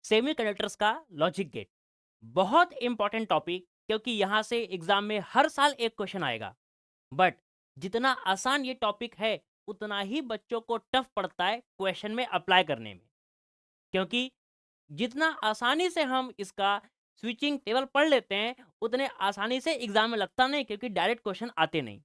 Semiconductors का logic gate बहुत important topic, क्योंकि यहाँ से एग्जाम में हर साल एक क्वेश्चन आएगा। बट जितना आसान ये टॉपिक है उतना ही बच्चों को टफ पड़ता है क्वेश्चन में अप्लाई करने में, क्योंकि जितना आसानी से हम इसका स्विचिंग टेबल पढ़ लेते हैं उतने आसानी से एग्जाम में लगता नहीं, क्योंकि डायरेक्ट क्वेश्चन आते नहीं।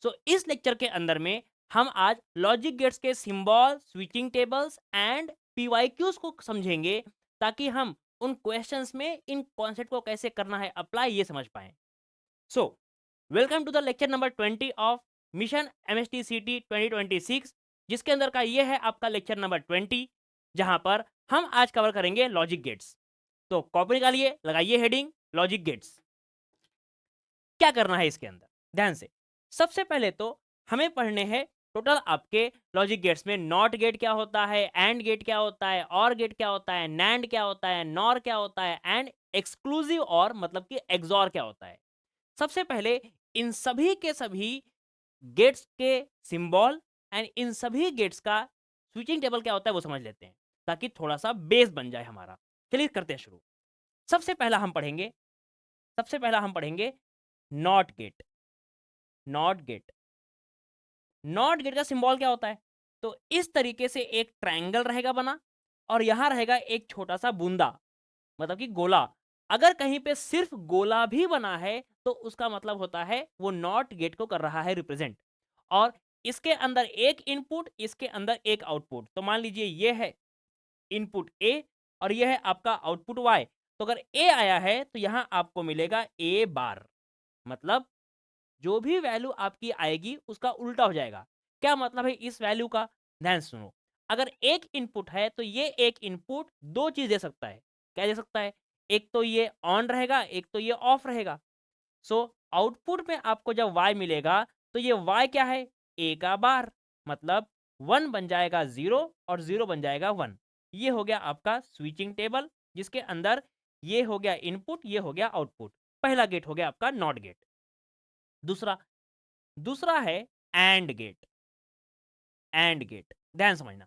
सो इस लेक्चर के अंदर में हम आज लॉजिक गेट्स के symbol, switching tables and PYQs को समझेंगे, ताकि हम उन क्वेश्चंस में इन कॉन्सेप्ट को कैसे करना है अप्लाई ये समझ पाएं। So welcome to the lecture number 20 of mission MST CT 2026, जिसके अंदर का ये है आपका लेक्चर नंबर 20, जहां पर हम आज कवर करेंगे लॉजिक गेट्स। तो कॉपी निकालिए, लगाइए हेडिंग लॉजिक गेट्स। क्या करना है इसके अंदर, ध्यान से। सबसे पहले तो हमें पढ़ने हैं टोटल आपके लॉजिक गेट्स में नॉट गेट क्या होता है, एंड गेट क्या होता है, और गेट क्या होता है, नैंड क्या होता है, नॉर क्या होता है, एंड एक्सक्लूसिव और मतलब कि एक्सॉर क्या होता है। सबसे पहले इन सभी के सभी गेट्स के सिंबल एंड इन सभी गेट्स का स्विचिंग टेबल क्या होता है वो समझ लेते हैं, ताकि थोड़ा सा बेस बन जाए हमारा। चलिए करते हैं शुरू। सबसे पहला हम पढ़ेंगे सबसे पहला हम पढ़ेंगे not gate. Not get not gate का सिंबल क्या होता है? तो इस तरीके से एक ट्रायंगल रहेगा बना, और यहां रहेगा एक छोटा सा बूंदा, मतलब कि गोला। अगर कहीं पे सिर्फ गोला भी बना है तो उसका मतलब होता है वो नॉट गेट को कर रहा है रिप्रेजेंट। और इसके अंदर एक इनपुट, इसके अंदर एक आउटपुट। तो मान लीजिए ये है इनपुट ए और ये है आपका आउटपुट वाई। तो अगर ए आया है तो यहां आपको मिलेगा ए बार, मतलब जो भी वैल्यू आपकी आएगी उसका उल्टा हो जाएगा। क्या मतलब है इस वैल्यू का? ध्यान से सुनो। अगर एक इनपुट है तो ये एक इनपुट दो चीज दे सकता है। क्या दे सकता है? एक तो ये ऑन रहेगा, एक तो ये ऑफ रहेगा। सो आउटपुट में आपको जब y मिलेगा तो ये y क्या है? a का बार, मतलब 1 बन जाएगा 0 और 0 बन जाएगा 1। ये हो गया आपका स्विचिंग टेबल, जिसके अंदर ये हो गया इनपुट, ये हो गया आउटपुट। पहला गेट हो गया आपका नॉट गेट। दूसरा दूसरा है एंड गेट। एंड गेट ध्यान समझना।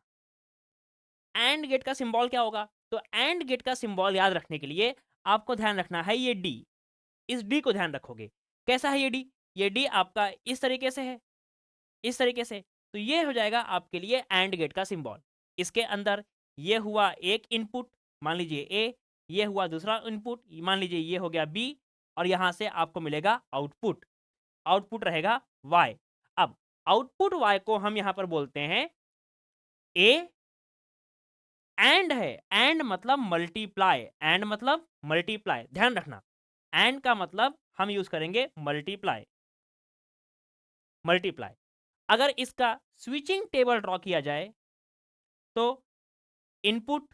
एंड गेट का सिंबल क्या होगा? तो एंड गेट का सिंबल याद रखने के लिए आपको ध्यान रखना है ये डी। इस डी को ध्यान रखोगे। कैसा है ये डी? ये डी आपका इस तरीके से है, इस तरीके से। तो ये हो जाएगा आपके लिए एंड गेट का सिंबल। इसके अंदर ये हुआ एक इनपुट, मान लीजिए ए, ये हुआ दूसरा इनपुट, मान लीजिए ये हो गया बी, और यहां से आपको मिलेगा आउटपुट। आउटपुट रहेगा वाई। अब आउटपुट वाई को हम यहां पर बोलते हैं ए। एंड है, एंड मतलब मल्टीप्लाई, एंड मतलब मल्टीप्लाई, ध्यान रखना। एंड का मतलब हम यूज करेंगे मल्टीप्लाई। मल्टीप्लाई। अगर इसका स्विचिंग टेबल ड्रॉ किया जाए तो इनपुट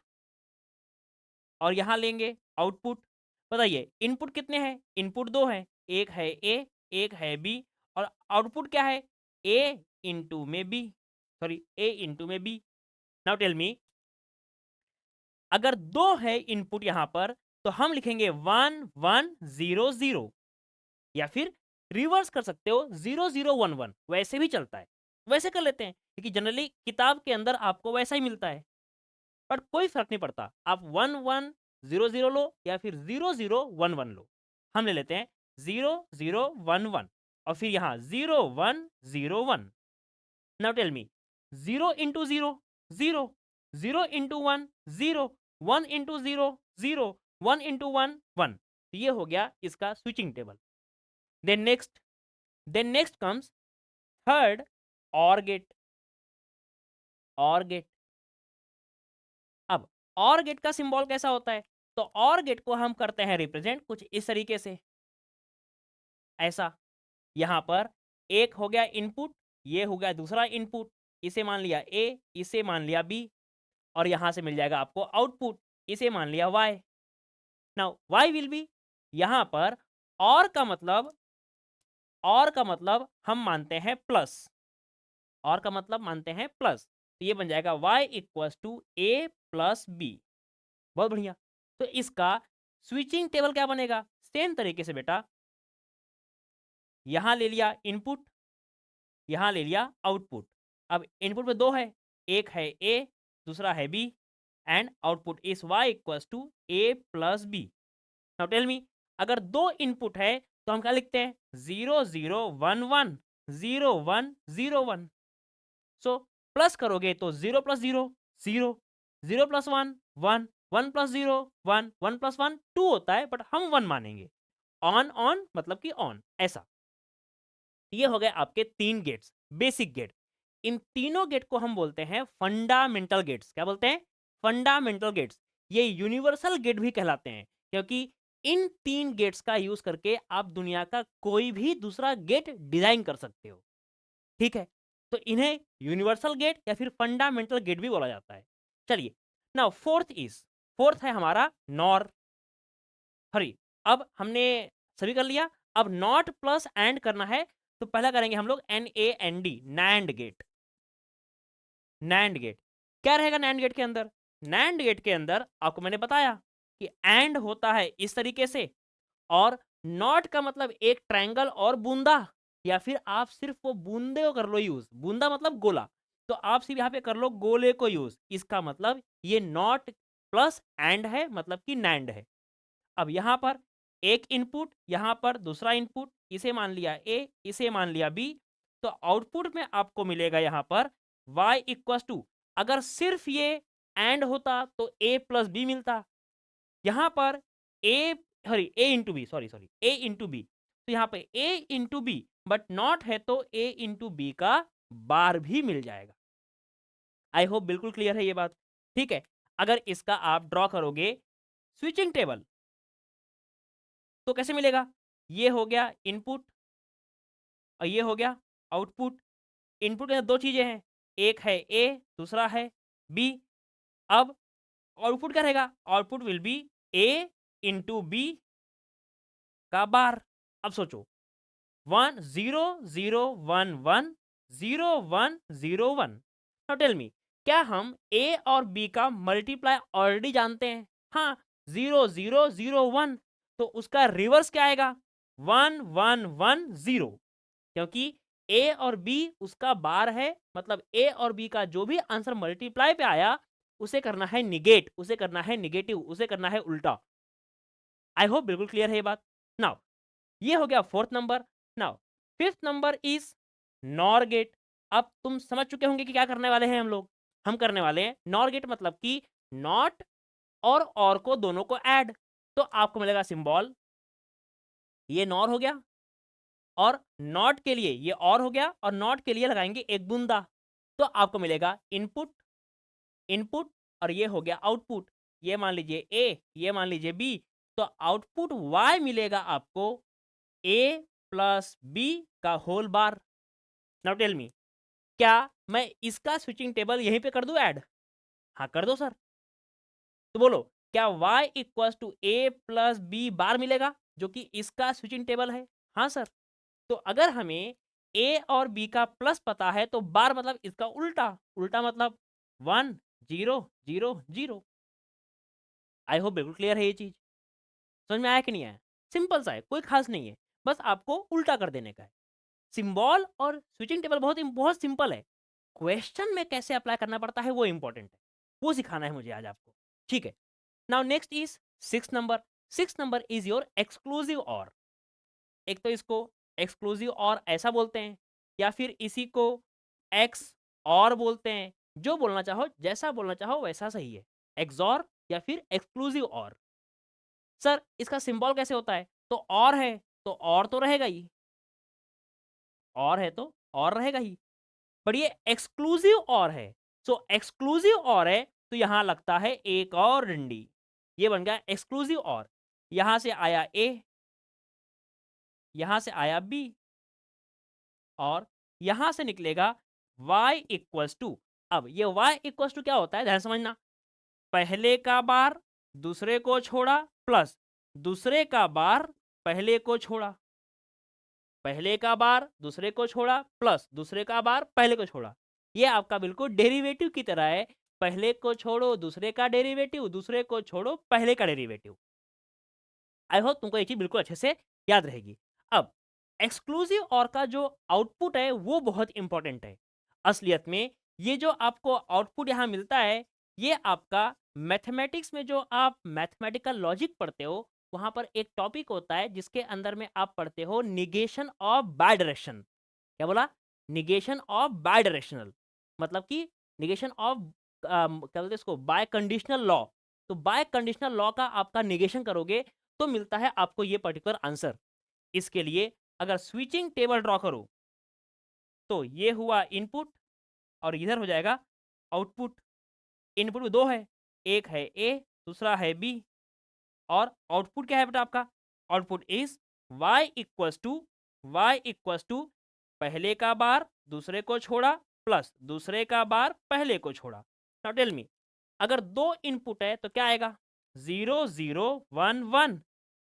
और यहां लेंगे आउटपुट। बताइए इनपुट कितने हैं? इनपुट दो हैं, एक है ए, एक है बी, और आउटपुट क्या है? ए इंटू में बी, सॉरी ए इंटू में बी। नाउ टेल मी, अगर दो है इनपुट यहां पर तो हम लिखेंगे 1 1 0 0, या फिर रिवर्स कर सकते हो 0 0 1 1, वैसे भी चलता है। वैसे कर लेते हैं, क्योंकि जनरली किताब के अंदर आपको वैसा ही मिलता है। पर कोई फर्क नहीं पड़ता, आप 1 1 0 0 लो या फिर 0 0 1 1 लो। हम ले लेते हैं 0 0 1 1, और फिर यहाँ 0 1 0 1। Now tell me, 0 into 0 0, 0 into 1 0, 1 into 0 0, 1 into 1 1। ये हो गया इसका switching table. Then next comes third, or gate. Or gate. अब और गेट का सिंबल कैसा होता है? तो और गेट को हम करते हैं रिप्रेजेंट कुछ इस तरीके से, ऐसा। यहां पर एक हो गया इनपुट, ये हो गया दूसरा इनपुट, इसे मान लिया ए, इसे मान लिया बी, और यहां से मिल जाएगा आपको आउटपुट, इसे मान लिया Y. Now Y will be, यहां पर और का मतलब, और का मतलब हम मानते हैं प्लस, और का मतलब मानते हैं प्लस। तो ये बन जाएगा y equals to A plus B. बहुत बढ़िया। तो इसका स्विचिंग टेबल क्या बनेगा? सेम तरीके से बेटा, यहां ले लिया इनपुट, यहां ले लिया आउटपुट। अब इनपुट में दो है, एक है ए, दूसरा है B, and output is y equals to a plus B. Now tell me, अगर दो इनपुट है तो हम क्या लिखते हैं? 0 0 1 1 0 1 0 1। सो प्लस करोगे तो 0 प्लस 0 0, 0 प्लस 1 1, 1 प्लस 0 1, 1 प्लस 1 2 होता है, बट हम 1 मानेंगे। ऑन ऑन मतलब कि ऑन, ऐसा। ये हो गए आपके 3 गेट्स, बेसिक गेट। इन तीनों गेट को हम बोलते हैं फंडामेंटल गेट्स। क्या बोलते हैं? Fundamental gates. ये यूनिवर्सल गेट भी कहलाते हैं, क्योंकि इन 3 गेट्स का यूज करके आप दुनिया का कोई भी दूसरा गेट डिजाइन कर सकते हो। ठीक है? तो इन्हें यूनिवर्सल गेट या फिर फंडामेंटल गेट भी बोला जाता है। चलिए, नाउ फोर्थ है हमारा नॉर। हरी, अब हमने सभी कर लिया। अब नॉट प्लस एंड करना है, तो पहला करेंगे हम लोग NAND, NAND gate. NAND gate क्या रहेगा? नैंड गेट के अंदर, नैंड गेट के अंदर आपको मैंने बताया कि एंड होता है इस तरीके से, और नॉट का मतलब एक ट्रायंगल और बूंदा, या फिर आप सिर्फ वो बूंदे को कर लो यूज। बूंदा मतलब गोला, तो आप सिर्फ यहाँ पे कर लो गोले को यूज। इसका मतलब ये नॉट प्लस एंड है, मतलब कि नैंड है। अब यहाँ पर एक इनपुट, यहाँ पर दूसरा इनपुट, इसे मान लिया ए, इसे मान लिया बी, तो आउटपुट में आपको मिलेगा यहाँ पर y इक्वल टू, अगर सिर्फ ये एंड होता तो a प्लस बी मिलता। यहाँ पर a, A into B, sorry A into B, तो यहाँ पे a into B, but not है तो a इंटू बी का बार भी मिल जाएगा। आई होप बिल्कुल क्लियर है ये बात। ठीक है, अगर इसका आप ड्रॉ करोगे स्विचिंग टेबल, तो कैसे मिलेगा? ये हो गया इनपुट और ये हो गया आउटपुट। इनपुट के अंदर दो चीजें हैं, एक है ए, दूसरा है बी। अब आउटपुट क्या रहेगा? Output will be A into B का बार। अब सोचो, 1 0 0 1 1 0 1 0 1। नाउ टेल मी, क्या हम ए और बी का मल्टीप्लाई ऑलरेडी जानते हैं? हाँ, 0 0 0 1, तो उसका रिवर्स क्या आएगा? 1 1 1 0, क्योंकि ए और बी उसका बार है, मतलब ए और बी का जो भी आंसर मल्टीप्लाई पे आया उसे करना है निगेट, उसे करना है निगेटिव, उसे करना है उल्टा। आई होप बिल्कुल क्लियर है ये बात। नाउ ये हो गया fourth number. Now fifth number is NOR gate. अब तुम समझ चुके होंगे कि क्या करने वाले हैं हम लोग। हम करने वाले हैं नॉर गेट, मतलब कि नॉट और को दोनों को ऐड। तो आपको मिलेगा सिंबल, ये नॉर हो गया, और नॉट के लिए ये और हो गया, और नॉट के लिए लगाएंगे एक बूंदा, तो आपको मिलेगा इनपुट, इनपुट, और ये हो गया आउटपुट। ये मान लीजिए ए, ये मान लीजिए बी, तो आउटपुट y मिलेगा आपको a प्लस बी का whole bar. Now tell me, क्या मैं इसका स्विचिंग टेबल यहीं पे कर दूं ऐड? हाँ कर दो सर। तो बोलो, क्या y equals to A plus B bar मिलेगा, जो कि इसका स्विचिंग टेबल है? हाँ सर। तो अगर हमें ए और बी का प्लस पता है, तो बार मतलब इसका उल्टा, उल्टा मतलब 1 0 0 0। आई होप बिल्कुल क्लियर है ये चीज। समझ में आया कि नहीं आया? सिंपल सा है, कोई खास नहीं है, बस आपको उल्टा कर देने का है। सिंबल और स्विचिंग टेबल बहुत बहुत सिंपल है। क्वेश्चन में कैसे अप्लाई करना पड़ता है वो इंपॉर्टेंट है, वो सिखाना है मुझे आज आपको। ठीक है, now next is six number. Six number is your exclusive और। एक तो इसको एक्सक्लूसिव और ऐसा बोलते हैं, या फिर इसी को एक्स और बोलते हैं। जो बोलना चाहो, जैसा बोलना चाहो वैसा सही है, एक्सॉर या फिर एक्सक्लूसिव और। सर इसका सिंबल कैसे होता है? तो और है तो और तो रहेगा ही, और है तो और रहेगा ही, पर ये एक्सक्लूसिव और है। सो एक्सक्लूसिव और है, तो यहां लगता है एक और डंडी, ये बन गया एक्सक्लूसिव और। यहां से आया ए, यहां से आया बी, और यहां से निकलेगा y इक्वल्स टू। अब ये y इक्वल्स टू क्या होता है, ध्यान समझना। पहले का बार दूसरे को छोड़ा, प्लस दूसरे का बार पहले को छोड़ा, पहले का बार दूसरे को छोड़ा, प्लस दूसरे का बार पहले को छोड़ा। ये आपका बिल्कुल डेरिवेटिव की तरह है, पहले को छोड़ो दूसरे का डेरिवेटिव, दूसरे को छोड़ो पहले का डेरिवेटिव। आई होप तुमको ये चीज बिल्कुल अच्छे से याद रहेगी। अब एक्सक्लूसिव और का जो आउटपुट है वो बहुत इंपॉर्टेंट है। असलियत में ये जो आपको आउटपुट यहाँ मिलता है, ये आपका मैथमेटिक्स में जो आप मैथमेटिकल लॉजिक पढ़ते हो, वहां पर एक टॉपिक होता है जिसके अंदर में आप पढ़ते हो निगेशन ऑफ बाय डायरेक्शन। क्या बोला? निगेशन ऑफ बाय डायरेक्शनल, मतलब कि निगेशन ऑफ क्या बोलते हैं इसको, बाय कंडीशनल लॉ। तो बाय कंडीशनल लॉ का आपका निगेशन करोगे तो मिलता है आपको ये पर्टिकुलर आंसर। इसके लिए अगर स्विचिंग टेबल ड्रॉ करो तो ये हुआ इनपुट और इधर हो जाएगा आउटपुट। इनपुट में दो है, एक है ए, दूसरा है बी। और आउटपुट क्या है बेटा आपका? Output is y equals to पहले का बार दूसरे को छोड़ा प्लस दूसरे का बार पहले को छोड़ा। नाउ टेल मी, अगर दो इनपुट है तो क्या आएगा? 0 0 1 1,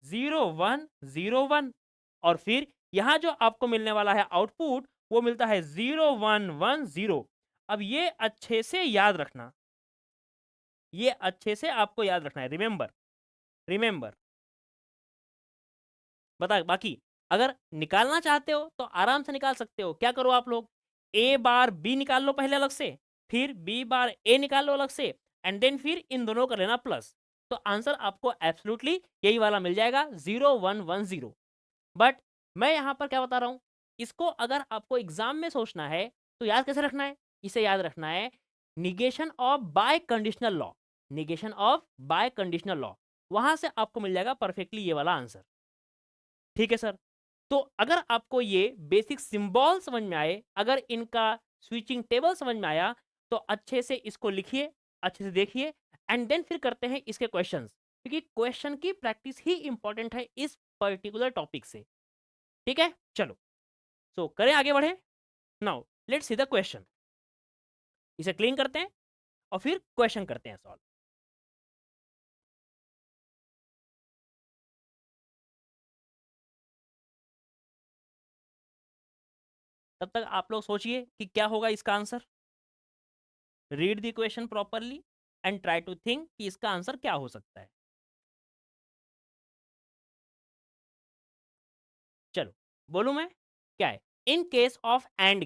0 1 0 1। और फिर यहां जो आपको मिलने वाला है आउटपुट वो मिलता है 0 1 1 0। अब ये अच्छे से याद रखना, ये अच्छे से आपको याद रखना है। Remember, remember. बता बाकी अगर निकालना चाहते हो तो आराम से निकाल सकते हो। क्या करो आप लोग, ए बार बी निकाल लो पहले अलग से, फिर बी बार ए निकाल लो अलग से, एंड देन फिर इन दोनों का लेना प्लस। तो आंसर आपको एब्सोल्युटली यही वाला मिल जाएगा 0110। बट मैं यहाँ पर क्या बता रहा हूँ, इसको अगर आपको एग्जाम में सोचना है तो याद कैसे रखना है? इसे याद रखना है negation of bye conditional law, negation of bye conditional law. वहां से आपको मिल जाएगा परफेक्टली ये वाला आंसर। ठीक है सर। तो अगर आपको ये बेसिक सिंबल समझ में आए, अगर इनका स्विचिंग टेबल समझ में आया, तो अच्छे से इसको लिखिए, अच्छे से देखिए, एंड देन फिर करते हैं इसके क्वेश्चंस, क्योंकि क्वेश्चन की प्रैक्टिस ही इंपॉर्टेंट है इस पर्टिकुलर टॉपिक से। ठीक है, चलो सो करें आगे बढ़े। Now let's see the question. इसे क्लीन करते हैं और फिर क्वेश्चन करते हैं सॉल्व। तब तक आप लोग सोचिए कि क्या होगा इसका answer. Read the question properly and try to think कि इसका आंसर क्या हो सकता है। चलो बोलूं मैं क्या है। In case of AND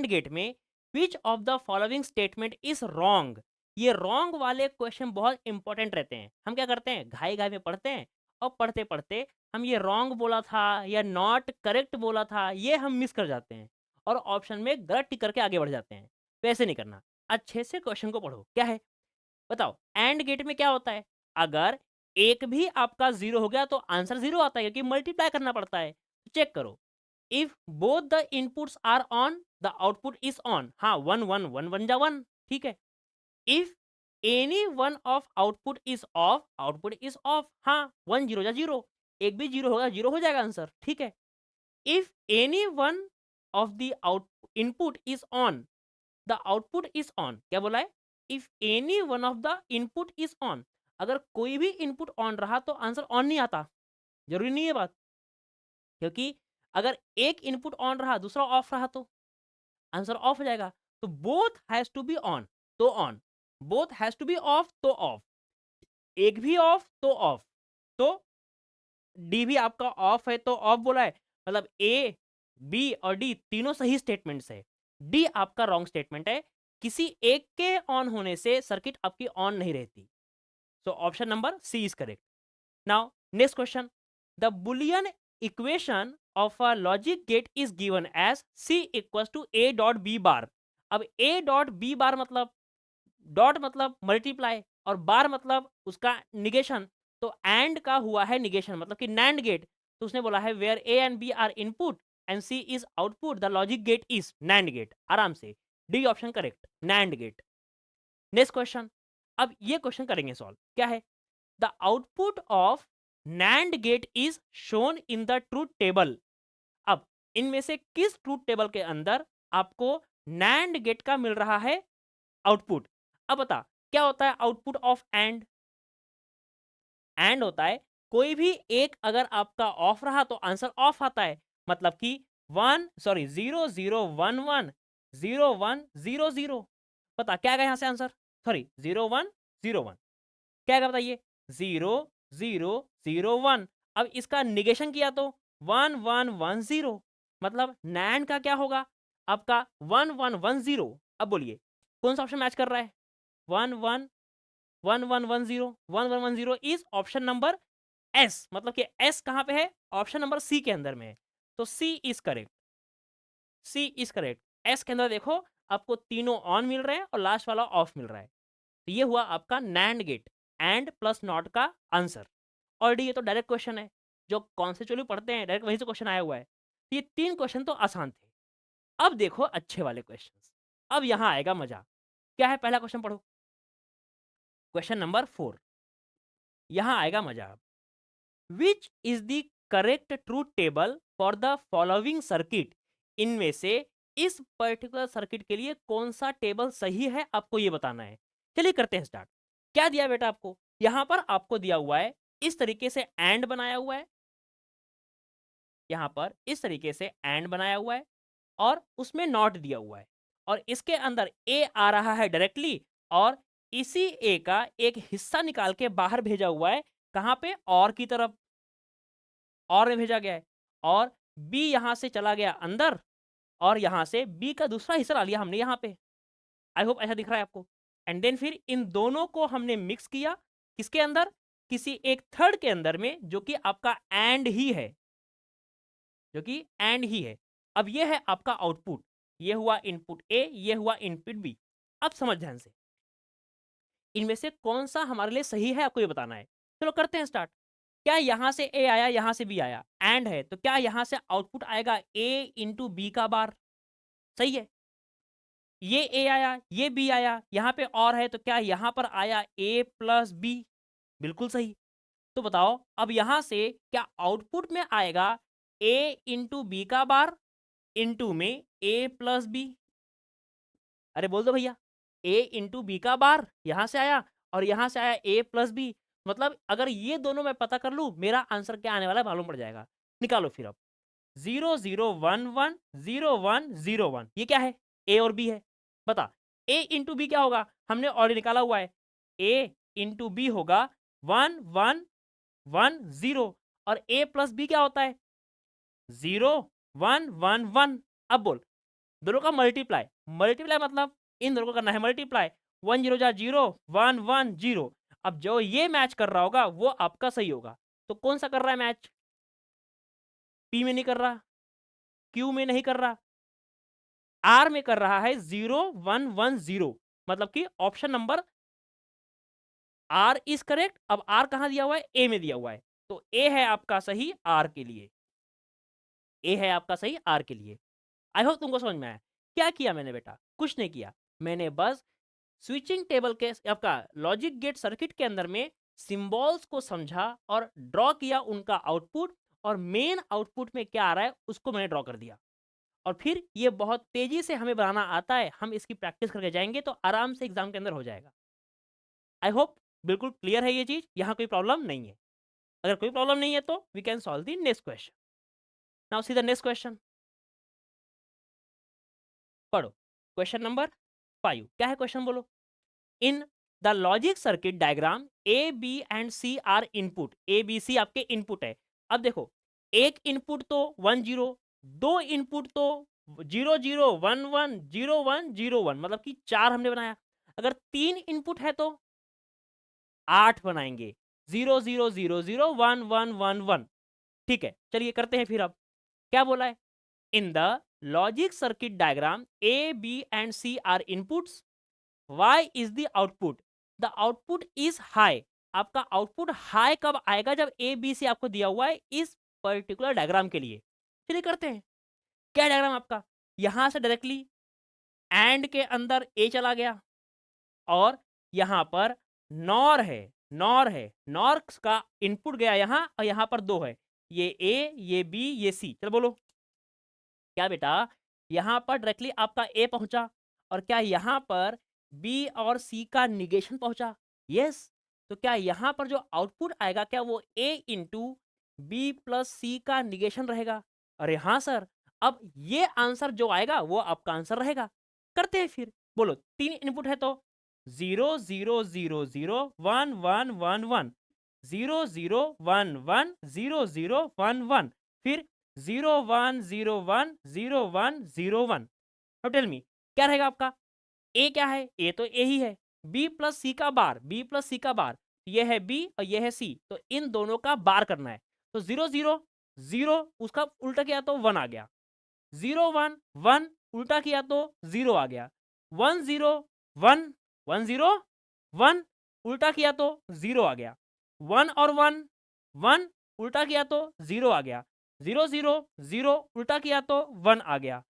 gate में which of the following statement is wrong. ये रॉन्ग वाले क्वेश्चन बहुत इंपॉर्टेंट रहते हैं। हम क्या करते हैं, घाई घाई में पढ़ते हैं और पढ़ते पढ़ते हम ये रॉन्ग बोला था या नॉट करेक्ट बोला था ये हम मिस कर जाते हैं और ऑप्शन में गलत टिक करके आगे बढ़ जाते हैं। वैसे नहीं करना, अच्छे से क्वेश्चन को पढ़ो। क्या है बताओ, एंड गेट में क्या होता है? अगर एक भी आपका जीरो हो गया तो आंसर जीरो आता है, क्योंकि मल्टीप्लाई करना पड़ता है। चेक करो, if both the inputs are on the output is on. हाँ, वन वन वन वन जा वन, ठीक है। If any one of output is off, output is off. हाँ, वन जीरो जा जीरो, एक भी जीरो होगा जीरो हो जाएगा आंसर, ठीक है। If any one of the out input is on, the output is on. क्या बोला है? If any one of the input is on. अगर कोई भी इनपुट ऑन रहा तो आंसर ऑन नहीं आता। जरूरी नहीं है बात, क्योंकि अगर एक इनपुट ऑन रहा दूसरा ऑफ रहा तो आंसर ऑफ हो जाएगा। तो both has to be on तो on, both has to be off तो ऑफ, एक भी ऑफ तो ऑफ। तो डी भी आपका ऑफ है तो ऑफ बोला है, मतलब ए बी और डी तीनों सही स्टेटमेंट्स है। डी आपका रॉन्ग स्टेटमेंट है, किसी एक के ऑन होने से सर्किट आपकी ऑन नहीं रहती। So option number C is correct. Now next question, the Boolean equation of a logic gate is given as C equals to A dot B bar. अब ए डॉट बी बार मतलब, dot मतलब multiply और बार मतलब उसका negation. तो and का हुआ है निगेशन, मतलब कि नैंड गेट। तो उसने बोला है where A and B are input and C is output the logic gate is NAND gate. आराम से D option correct, NAND gate. Next question, अब ये क्वेश्चन करेंगे सॉल्व। क्या है? The output of NAND gate is shown in the truth table. अब इनमें से किस ट्रूथ टेबल के अंदर आपको नैंड गेट का मिल रहा है आउटपुट? अब बता क्या होता है आउटपुट ऑफ एंड? एंड होता है कोई भी एक अगर आपका ऑफ रहा तो आंसर ऑफ आता है, मतलब कि 0 0 1 1 0 1 0 0। पता क्या आएगा यहां से आंसर? सॉरी 0 1 0 1 क्या आएगा बताइए? 0 0 0 1। अब इसका निगेशन किया तो 1 1 1 0, मतलब नैंड का क्या होगा आपका 1 1 1 0। अब बोलिए कौन सा ऑप्शन मैच कर रहा है? 1 1 1110 इज ऑप्शन नंबर एस, मतलब कि एस कहाँ पे है, ऑप्शन नंबर सी के अंदर में है, तो C is correct, C is correct. S के अंदर देखो आपको तीनों ऑन मिल रहे हैं और लास्ट वाला ऑफ मिल रहा है, तो ये हुआ आपका NAND gate and plus not का आंसर। ऑलरेडी ये तो डायरेक्ट क्वेश्चन है, जो कॉन्सेप्चुअली पढ़ते हैं डायरेक्ट वहीं से क्वेश्चन आया हुआ है। ये 3 क्वेश्चन तो आसान थे। अब देखो अच्छे वाले क्वेश्चंस, अब यहाँ आएगा मजा। क्या है पहला क्वेश्चन, पढ़ो क्वेश्चन नंबर 4, यहाँ आएगा मजा। Which is the correct truth table for the following circuit, इनमें से इस पर्टिकुलर सर्किट के लिए कौन सा टेबल सही है, आपको ये बताना है। चलिए करते हैं स्टार्ट। क्या दिया बेटा आपको, यहां पर आपको दिया हुआ है इस तरीके से एंड बनाया हुआ है, यहां पर इस तरीके से एंड बनाया हुआ है और उसमें नॉट दिया हुआ है, और इसके अंदर ए आ रहा है डायरेक्टली, और इसी ए का एक हिस्सा निकाल के बाहर भेजा हुआ है, कहां पे, और की तरफ, और में भेजा गया है, और बी यहां से चला गया अंदर, और यहां से बी का दूसरा हिस्सा ला लिया हमने यहाँ पे। आई होप ऐसा दिख रहा है आपको। एंड देन फिर इन दोनों को हमने मिक्स किया, किसके अंदर, किसी एक थर्ड के अंदर में, जो कि आपका एंड ही है, जो कि एंड ही है। अब ये है आपका आउटपुट, ये हुआ इनपुट ए, ये हुआ इनपुट बी। अब समझ ध्यान से, इनमें से कौन सा हमारे लिए सही है आपको ये बताना है। चलो करते हैं स्टार्ट। क्या यहाँ से ए आया, यहाँ से बी आया, एंड है, तो क्या यहाँ से आउटपुट आएगा ए इंटू बी का बार, सही है। ये ए आया, ये बी आया, यहाँ पे और है, तो क्या यहाँ पर आया ए प्लस बी, बिल्कुल सही। तो बताओ अब यहाँ से क्या आउटपुट में आएगा ए इंटू बी का बार इंटू में ए प्लस बी, अरे बोल दो भैया, ए इंटू बी का बार यहाँ से आया और यहाँ से आया ए प्लस बी, मतलब अगर ये दोनों मैं पता कर लूँ, मेरा आंसर क्या आने वाला है मालूम पड़ जाएगा। निकालो फिर अब, 0011 0101, ये क्या है, ए और बी है। बता ए इंटू बी क्या होगा, हमने ऑलरेडी निकाला हुआ है, ए इंटू बी होगा 1110, और ए प्लस बी क्या होता है, 0111। अब बोल, दोनों का मल्टीप्लाई, मल्टीप्लाई मतलब इन दोनों को करना है मल्टीप्लाई, 1 0 जा 0 1 1 0। अब जो ये मैच कर रहा होगा वो आपका सही होगा। तो कौन सा कर रहा है मैच, पी में नहीं कर रहा, क्यू में नहीं कर रहा, आर में कर रहा है, 0110, मतलब कि option number R is correct. अब आर कहां दिया हुआ है, ए में दिया हुआ है, तो ए है आपका सही आर के लिए, ए है आपका सही आर के लिए। आई होप तुमको समझ में आया। क्या किया मैंने बेटा, कुछ नहीं किया, मैंने बस स्विचिंग टेबल के आपका लॉजिक गेट सर्किट के अंदर में सिंबल्स को समझा और ड्रॉ किया उनका आउटपुट, और मेन आउटपुट में क्या आ रहा है उसको मैंने ड्रॉ कर दिया। और फिर ये बहुत तेजी से हमें बनाना आता है, हम इसकी प्रैक्टिस करके जाएंगे तो आराम से एग्जाम के अंदर हो जाएगा। आई होप बिल्कुल क्लियर है ये चीज, यहाँ कोई प्रॉब्लम नहीं है। अगर कोई प्रॉब्लम नहीं है तो we can solve the next question. Now see the next question, पढ़ो क्वेश्चन नंबर 5। क्या है क्वेश्चन, बोलो। In the logic circuit diagram A B and C are input, A B C आपके इनपुट है। अब देखो, एक इनपुट तो 1 0, दो इनपुट तो 0 0 1 1 0 1 0 1, मतलब कि 4 हमने बनाया। अगर 3 इनपुट है तो 8 बनाएंगे, 0 0 0 0 1 1 1 1। ठीक है, चलिए करते हैं फिर। अब क्या बोला है, in the logic circuit diagram A B and C are inputs, y is the output, the output is high. आपका आउटपुट हाई कब आएगा, जब ए बी सी आपको दिया हुआ है इस पर्टिकुलर डायग्राम के लिए। चलिए करते हैं। क्या डायग्राम आपका, यहां से डायरेक्टली एंड के अंदर ए चला गया, और यहां पर नॉर है, नॉर है, नॉर का इनपुट गया यहां, और यहां पर दो है, ये ए, ये बी, ये सी। चलो बोलो क्या बेटा, यहां पर डायरेक्टली आपका ए पहुंचा, और क्या यहां पर बी और सी का निगेशन पहुंचा, यस। तो क्या यहां पर जो आउटपुट आएगा, क्या वो ए इंटू बी प्लस सी का निगेशन रहेगा, अरे हाँ सर। अब ये आंसर जो आएगा वो आपका आंसर रहेगा। करते हैं फिर, बोलो 3 इनपुट है तो 0 0 0 0 1 1 1 1, 0 0 1 1 0 0 1 1, फिर 0 1 0 1 0 1 0 1। अब टेल मी क्या रहेगा आपका, ए क्या है, ए तो ए ही है, बी प्लस सी का बार, बी प्लस सी का बार, ये है बी और ये है सी, तो इन दोनों का बार करना है। तो 0 0 0, उसका उल्टा किया तो 1 आ गया। 0 1 1, उल्टा किया तो 0 आ गया। 1 0 1 1 0 1, उल्टा किया तो 0 आ गया। 1 और 1 1, उल्टा किया तो 0 आ गया। 0 0 0, उल्टा किया तो 1 आ गया।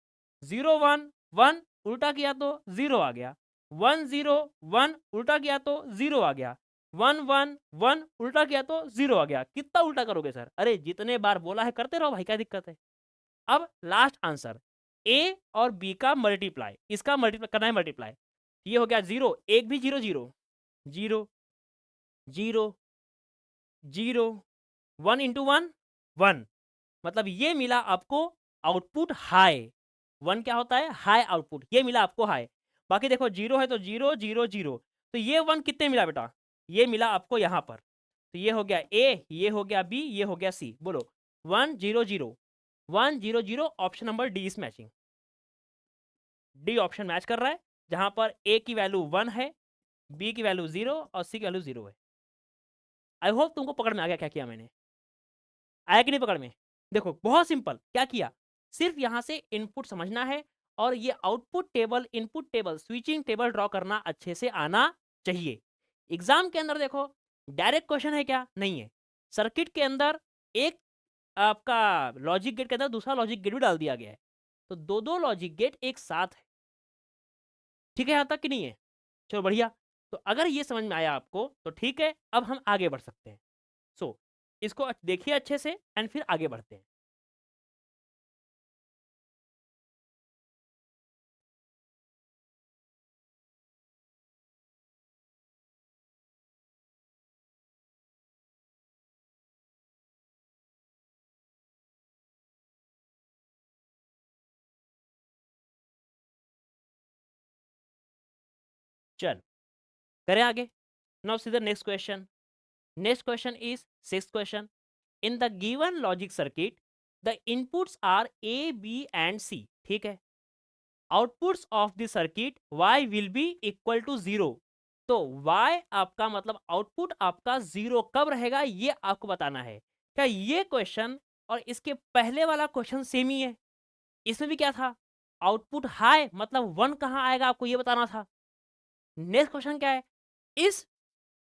0 1 1, उल्टा किया तो 0 आ गया। 1 0 1, उल्टा किया तो 0 आ गया। 1 1 1, उल्टा किया तो 0 आ गया। कितना उल्टा करोगे सर? अरे जितने बार बोला है करते रहो भाई, क्या दिक्कत है। अब लास्ट आंसर, ए और बी का मल्टीप्लाई, इसका मल्टीप्लाई करना है, मल्टीप्लाई। ये हो गया 0, एक भी 0 0 0 0 0, 1 इंटू 1 1, मतलब ये मिला आपको आउटपुट हाई। 1 क्या होता है? हाई आउटपुट, ये मिला आपको हाई। बाकी देखो 0 है तो 0 0 0, तो ये 1 कितने मिला बेटा? ये मिला आपको यहाँ पर। तो ये हो गया ए, ये हो गया बी, ये हो गया सी। बोलो 1 0 0 1 0 0, option number D is matching. D option match कर रहा है, जहां पर ए की वैल्यू 1 है, बी की वैल्यू 0 और सी की वैल्यू 0 है। आई होप तुमको पकड़ में आ गया क्या किया मैंने। आया कि नहीं पकड़ में? देखो बहुत सिंपल, क्या किया, सिर्फ यहां से इनपुट समझना है और ये output table, input table, switching table draw करना अच्छे से आना चाहिए। एग्जाम के अंदर देखो डायरेक्ट क्वेश्चन है क्या? नहीं है। सर्किट के अंदर एक आपका लॉजिक गेट के अंदर दूसरा लॉजिक गेट भी डाल दिया गया है, तो दो दो लॉजिक गेट एक साथ है। ठीक है यहाँ तक कि नहीं है? चलो बढ़िया। तो अगर ये समझ में आया आपको तो ठीक है, अब हम आगे बढ़ सकते हैं। सो इसको देखिए अच्छे से एंड फिर आगे बढ़ते हैं। चल करें आगे। Now see the next question. Next question is sixth question. In the given logic circuit the inputs are A B and C. ठीक है। Outputs of the circuit y will be equal to 0। तो y आपका मतलब output आपका 0 कब रहेगा, ये आपको बताना है। क्या ये क्वेश्चन और इसके पहले वाला क्वेश्चन सेम ही है? इसमें भी क्या था, आउटपुट हाई मतलब 1 कहाँ आएगा, आपको ये बताना था। नेक्स्ट क्वेश्चन क्या है, इस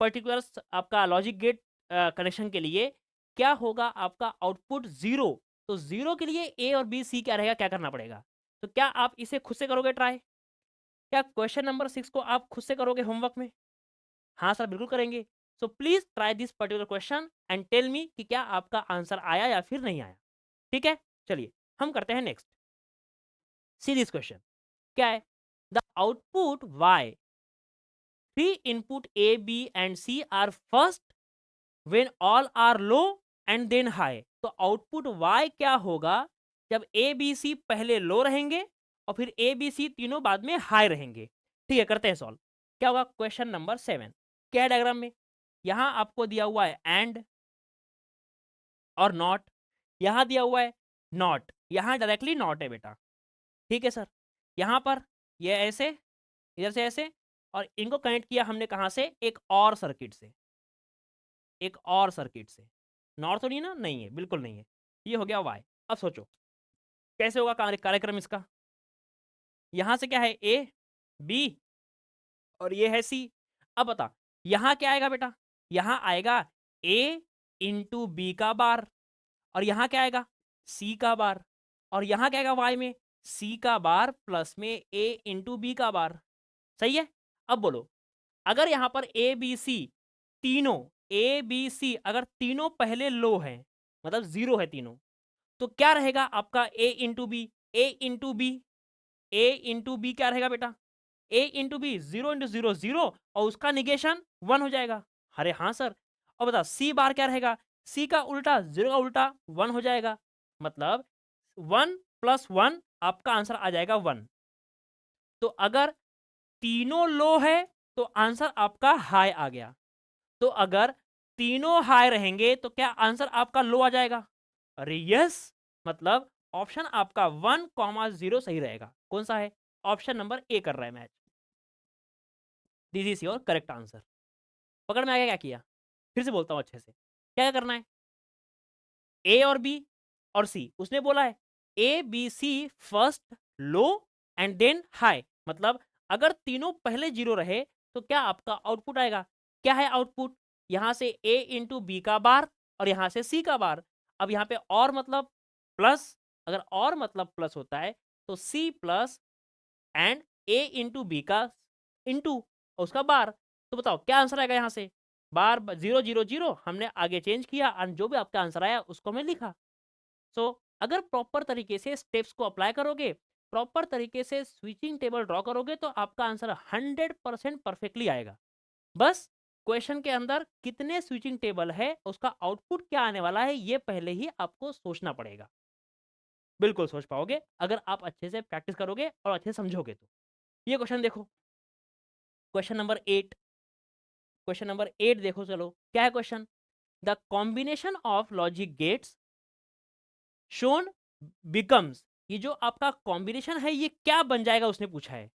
पर्टिकुलर आपका लॉजिक गेट कनेक्शन के लिए क्या होगा, आपका आउटपुट 0। तो 0 के लिए ए और बी सी क्या रहेगा, क्या करना पड़ेगा। तो क्या आप इसे खुद से करोगे ट्राई? क्या क्वेश्चन नंबर 6 को आप खुद से करोगे होमवर्क में? हाँ सर बिल्कुल करेंगे। So please try this particular question and tell me कि क्या आपका आंसर आया या फिर नहीं आया। ठीक है, चलिए हम करते हैं नेक्स्ट। सी दिस क्वेश्चन क्या है, the output y, three input A B and C are first when all are low and then high. तो आउटपुट y क्या होगा जब ए बी सी पहले लो रहेंगे और फिर ए बी सी तीनों बाद में हाई रहेंगे। ठीक है, करते हैं सॉल्व। क्या होगा, क्वेश्चन नंबर 7 क्या है डायग्राम में, यहां आपको दिया हुआ है एंड और नॉट, यहां दिया हुआ है नॉट, यहां डायरेक्टली नॉट है बेटा। ठीक है सर, यहां पर ये ऐसे, इधर से ऐसे, और इनको कनेक्ट किया हमने कहां से, एक और सर्किट से, एक और सर्किट से। नॉर्थ तो नहीं ना, नहीं है, बिल्कुल नहीं है। ये हो गया वाई। अब सोचो कैसे होगा कार्यक्रम इसका। यहां से क्या है, ए बी और ये है सी। अब बता यहां क्या आएगा बेटा, यहां आएगा ए इंटू बी का बार, और यहां क्या आएगा, सी का बार, और यहां क्या आएगा वाई में, सी का बार प्लस में ए इंटू बी का बार। सही है। अब बोलो अगर यहां पर ए बी सी तीनों, ए बी सी अगर तीनों पहले लो है, मतलब 0 है तीनों, तो क्या रहेगा आपका ए into B, A into B, A into B क्या रहेगा बेटा, ए इंटू बी 0 इंटू 0 0, और उसका निगेशन 1 हो जाएगा। अरे हाँ सर। और बता सी बार क्या रहेगा, सी का उल्टा 0 का उल्टा 1 हो जाएगा, मतलब 1 प्लस 1 आपका आंसर आ जाएगा 1। तो अगर तीनों लो है तो आंसर आपका हाई आ गया, तो अगर तीनों हाई रहेंगे तो क्या आंसर आपका लो आ जाएगा। अरे यस, मतलब ऑप्शन आपका 1,0 सही रहेगा। कौन सा है, ऑप्शन नंबर ए कर रहा है match. This is your correct answer. पकड़ में आ गया क्या किया? फिर से बोलता हूँ अच्छे से, क्या क्या करना है? ए और बी और सी, उसने बोला है A B C first low and then high, मतलब अगर तीनों पहले जीरो रहे तो क्या आपका आउटपुट आएगा? क्या है आउटपुट? यहां से ए इंटू बी का बार और यहां से सी का बार। अब यहाँ पे और मतलब प्लस, अगर और मतलब प्लस होता है तो C plus and A into B का इंटू उसका बार। तो बताओ क्या आंसर आएगा यहाँ से? बार 0 0 0 हमने आगे चेंज किया और जो भी आपका आंसर आया उसको मैं लिखा। सो अगर प्रॉपर तरीके से स्टेप्स को अप्लाई करोगे, प्रॉपर तरीके से स्विचिंग टेबल ड्रॉ करोगे तो आपका आंसर 100% परफेक्टली आएगा। बस क्वेश्चन के अंदर कितने स्विचिंग टेबल है, उसका आउटपुट क्या आने वाला है, ये पहले ही आपको सोचना पड़ेगा। बिल्कुल सोच पाओगे अगर आप अच्छे से प्रैक्टिस करोगे और अच्छे से समझोगे तो। ये क्वेश्चन देखो, क्वेश्चन नंबर 8। क्वेश्चन नंबर 8 देखो, चलो क्या है question? The combination of logic gates shown becomes, ये जो आपका कॉम्बिनेशन है ये क्या बन जाएगा उसने पूछा है।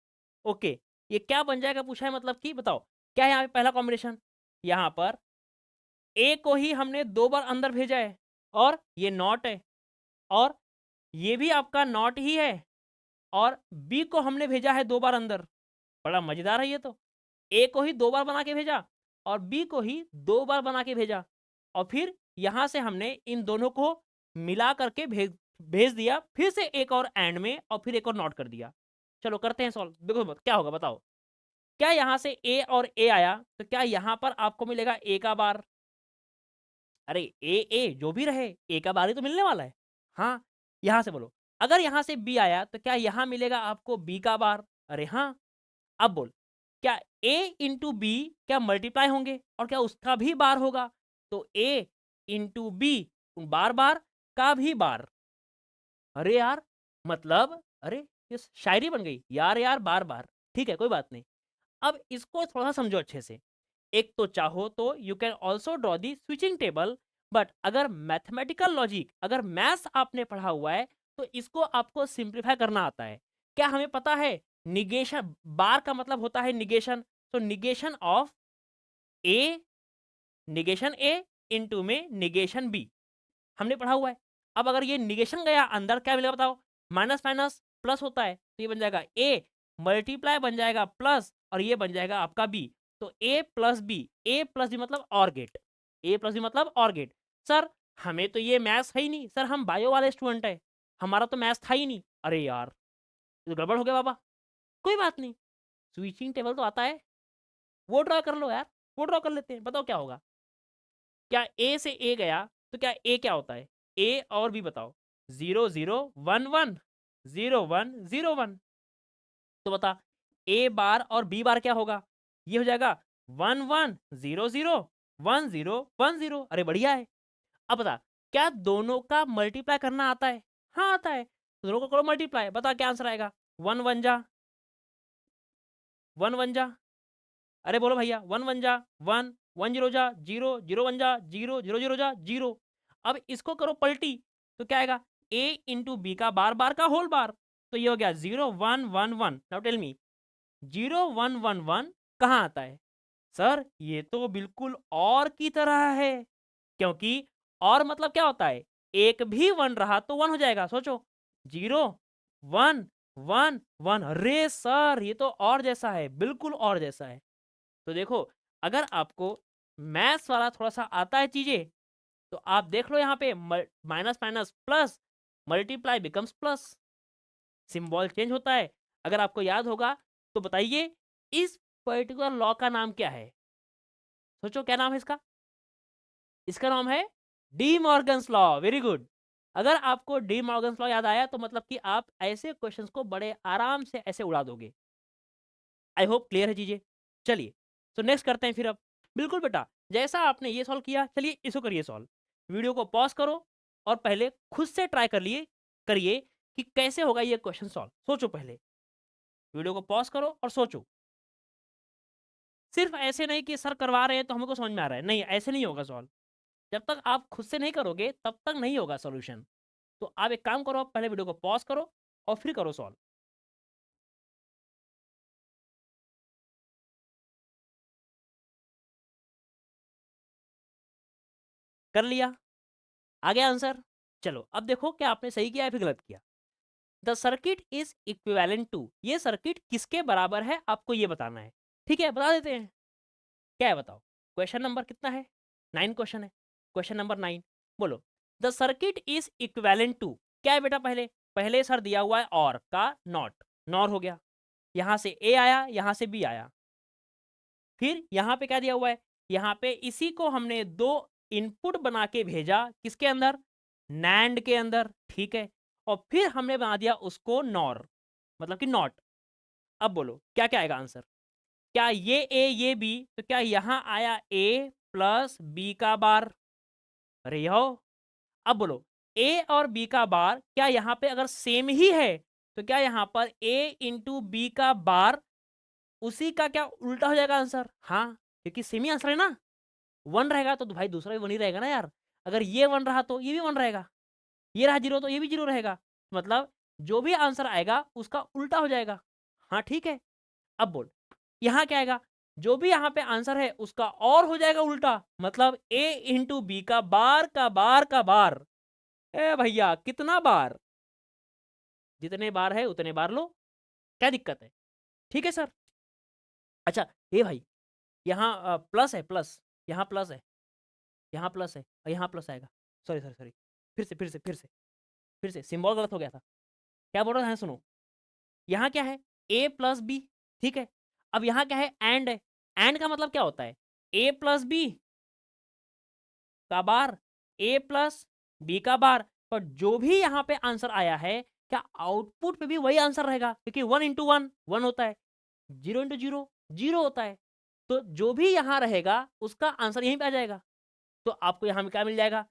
ओके, ये क्या बन जाएगा पूछा है, मतलब कि बताओ क्या है यहाँ पे पहला कॉम्बिनेशन? यहाँ पर ए को ही हमने 2 बार अंदर भेजा है और ये नॉट है, और ये भी आपका नॉट ही है, और बी को हमने भेजा है 2 बार अंदर। बड़ा मजेदार है ये तो। ए को ही 2 बार बना के भेजा और बी को ही 2 बार बना के भेजा, और फिर यहाँ से हमने इन दोनों को मिला करके भेज भेज दिया फिर से एक और एंड में, और फिर एक और नॉट कर दिया। चलो करते हैं सॉल्व, देखो क्या होगा बताओ। क्या यहाँ से ए और ए आया तो क्या यहाँ पर आपको मिलेगा ए का बार? अरे ए जो भी रहे ए का बार ही तो मिलने वाला है। हाँ, यहाँ से बोलो। अगर यहाँ से बी आया तो क्या यहाँ मिलेगा आपको बी का बार? अरे हाँ। अब बोल, क्या a इंटू बी क्या मल्टीप्लाई होंगे और क्या उसका भी बार होगा? तो a इंटू बी बार बार का भी बार। अरे यार, मतलब अरे ये शायरी बन गई यार, यार बार बार। ठीक है कोई बात नहीं। अब इसको थोड़ा सा समझो अच्छे से। एक तो चाहो तो you can also draw the switching table, but अगर मैथमेटिकल लॉजिक, अगर मैथ्स आपने पढ़ा हुआ है तो इसको आपको सिंप्लीफाई करना आता है। क्या हमें पता है निगेशन बार का मतलब होता है निगेशन? तो negation of A, negation A into में निगेशन बी हमने पढ़ा हुआ है। अब अगर ये निगेशन गया अंदर क्या मिलेगा बताओ? माइनस माइनस प्लस होता है तो ये बन जाएगा ए मल्टीप्लाई बन जाएगा प्लस, और ये बन जाएगा आपका बी। तो ए प्लस बी, ए प्लस बी मतलब और गेट, ए प्लस बी मतलब और गेट। सर हमें तो ये मैथ्स है ही नहीं, सर हम बायो वाले स्टूडेंट है, हमारा तो मैथ्स था ही नहीं। अरे यार ये तो गड़बड़ हो गया बाबा। कोई बात नहीं, स्विचिंग टेबल तो आता है, वो ड्रा कर लो यार, वो ड्रा कर लेते हैं। बताओ क्या होगा? क्या ए से ए गया तो क्या ए क्या होता है? ए और बी बताओ। 0 0 1 1 0 1 0 1। तो बता ए बार और बी बार क्या होगा? ये हो जाएगा 1 1 0 0 1 0 1 0। अरे बढ़िया है। अब बता क्या दोनों का मल्टीप्लाई करना आता है? हाँ आता है, तो दोनों को करो मल्टीप्लाई। बता क्या आंसर आएगा? 1 1 जा 1 1 जा, अरे बोलो भैया 1 1 जा 1 1 0 जा 0 0 1 जा 0 0 0 जा 0। अब इसको करो पलटी तो क्या आएगा? a इंटू बी का बार बार का होल बार। तो ये हो गया 0 1 1 1। नाउ टेल मी 0 1 1 1 कहाँ आता है? सर ये तो बिल्कुल और की तरह है, क्योंकि और मतलब क्या होता है? एक भी वन रहा तो वन हो जाएगा। सोचो 0 1 1 1। अरे सर ये तो और जैसा है, बिल्कुल और जैसा है। तो देखो अगर आपको मैथ्स वाला थोड़ा सा आता है चीजें तो आप देख लो यहाँ पे minus minus plus, multiply becomes plus, symbol change होता है। अगर आपको याद होगा तो बताइए इस पर्टिकुलर लॉ का नाम क्या है? सोचो क्या नाम है इसका? इसका नाम है D Morgan's law. Very good. अगर आपको डी मॉर्गन्स लॉ याद आया तो मतलब कि आप ऐसे क्वेश्चंस को बड़े आराम से ऐसे उड़ा दोगे। आई होप क्लियर है चीजें। चलिए तो नेक्स्ट करते हैं फिर। अब बिल्कुल बेटा जैसा आपने ये सॉल्व किया, चलिए इसको करिए सॉल्व। वीडियो को पॉज करो और पहले खुद से ट्राई कर लिए करिए कि कैसे होगा ये क्वेश्चन सॉल्व। सोचो पहले, वीडियो को पॉज करो और सोचो। सिर्फ ऐसे नहीं कि सर करवा रहे हैं तो हमको समझ में आ रहा है, नहीं ऐसे नहीं होगा सॉल्व। जब तक आप खुद से नहीं करोगे तब तक नहीं होगा सॉल्यूशन। तो आप एक काम करो, पहले वीडियो को पॉज करो और फिर करो सॉल्व। कर लिया, आ गया आंसर। चलो अब देखो क्या आपने सही किया या फिर गलत किया। The circuit is equivalent to, ये सर्किट किसके बराबर है आपको ये बताना है। ठीक है, बता देते हैं। क्या है बताओ। क्वेश्चन नंबर कितना है? 9 क्वेश्चन है। क्वेश्चन नंबर 9 बोलो। The circuit is equivalent to, क्या है बेटा? पहले पहले सर दिया हुआ है और का नॉट, नॉर हो गया। यहां से ए आया, यहां से बी आया। फिर यहाँ पे क्या दिया हुआ है? यहाँ पे इसी को हमने दो इनपुट बना के भेजा किसके अंदर? नैंड के अंदर, ठीक है। और फिर हमने बना दिया उसको नॉर, मतलब कि नॉट। अब बोलो क्या क्या आएगा आंसर? क्या ये ए ये बी, तो क्या यहाँ आया ए प्लस बी का बार? अरे यो, अब बोलो ए और बी का बार क्या यहाँ पे अगर सेम ही है तो क्या यहाँ पर ए इंटू बी का बार उसी का क्या उल्टा हो जाएगा आंसर? हाँ, क्योंकि सेम ही आंसर है ना। 1 रहेगा तो भाई दूसरा भी 1 ही रहेगा ना यार। अगर ये 1 रहा तो ये भी 1 रहेगा, ये रहा 0 तो ये भी 0 रहेगा। मतलब जो भी आंसर आएगा उसका उल्टा हो जाएगा। हाँ ठीक है। अब बोल यहाँ क्या आएगा? जो भी यहाँ पे आंसर है उसका और हो जाएगा उल्टा, मतलब a इंटू बी का बार का बार का बार। ए भैया कितना बार? जितने बार है उतने बार लो, क्या दिक्कत है? ठीक है सर। अच्छा ए भाई, यहाँ प्लस है, प्लस यहाँ प्लस है, यहाँ प्लस है और यहाँ प्लस आएगा। सॉरी सॉरी सॉरी, फिर से सिंबल गलत हो गया था। क्या बोल रहा है सुनो, यहाँ क्या है? a प्लस बी, ठीक है। अब यहाँ क्या है? एंड है। एंड का मतलब क्या होता है? a प्लस बी का बार, a प्लस बी का बार। पर जो भी यहाँ पे आंसर आया है क्या आउटपुट पे भी वही आंसर रहेगा? क्योंकि 1 इंटू 1 1 होता है, 0 इंटू 0 0 होता है। तो जो भी यहाँ रहेगा उसका आंसर यहीं पे आ जाएगा। तो आपको यहाँ में क्या मिल जाएगा?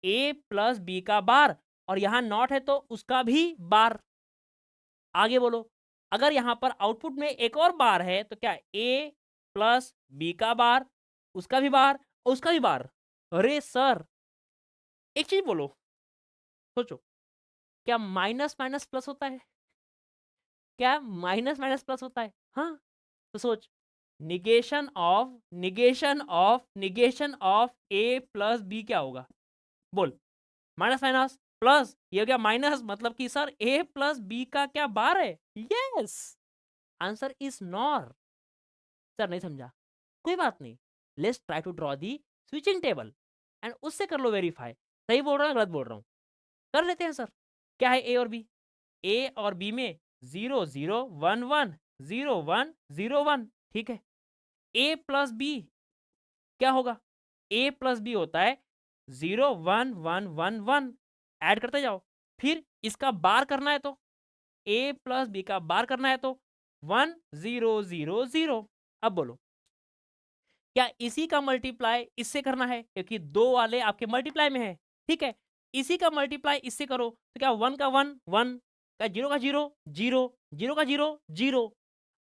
a प्लस बी का बार, और यहाँ नॉट है तो उसका भी बार। आगे बोलो, अगर यहाँ पर आउटपुट में एक और बार है तो क्या a प्लस बी का बार, उसका भी बार और उसका भी बार। अरे सर एक चीज बोलो, सोचो, क्या माइनस माइनस प्लस होता है? क्या माइनस माइनस प्लस होता है? हाँ, तो सोच, negation of A plus B क्या होगा? बोल, माइनस माइनस प्लस, ये हो गया माइनस, मतलब कि सर ए प्लस बी का क्या बार है? Yes, answer is NOR. Sir नहीं समझा, कोई बात नहीं, let's try to draw the switching table and उससे कर लो वेरीफाई, सही बोल रहा हूँ गलत बोल रहा हूँ। कर लेते हैं सर। क्या है ए और बी? ए और बी में 0 0 1 1 0 1 0 1, ठीक है। ए प्लस बी क्या होगा? ए प्लस बी होता है 0 1 1 1 1, ऐड करते जाओ। फिर इसका बार करना है तो ए प्लस बी का बार करना है तो 1 0 0 0। अब बोलो, क्या इसी का मल्टीप्लाई इससे करना है? क्योंकि दो वाले आपके मल्टीप्लाई में है, ठीक है। इसी का मल्टीप्लाई इससे करो तो क्या 1 का 1 1, का 0 का 0 0, 0 का 0 0।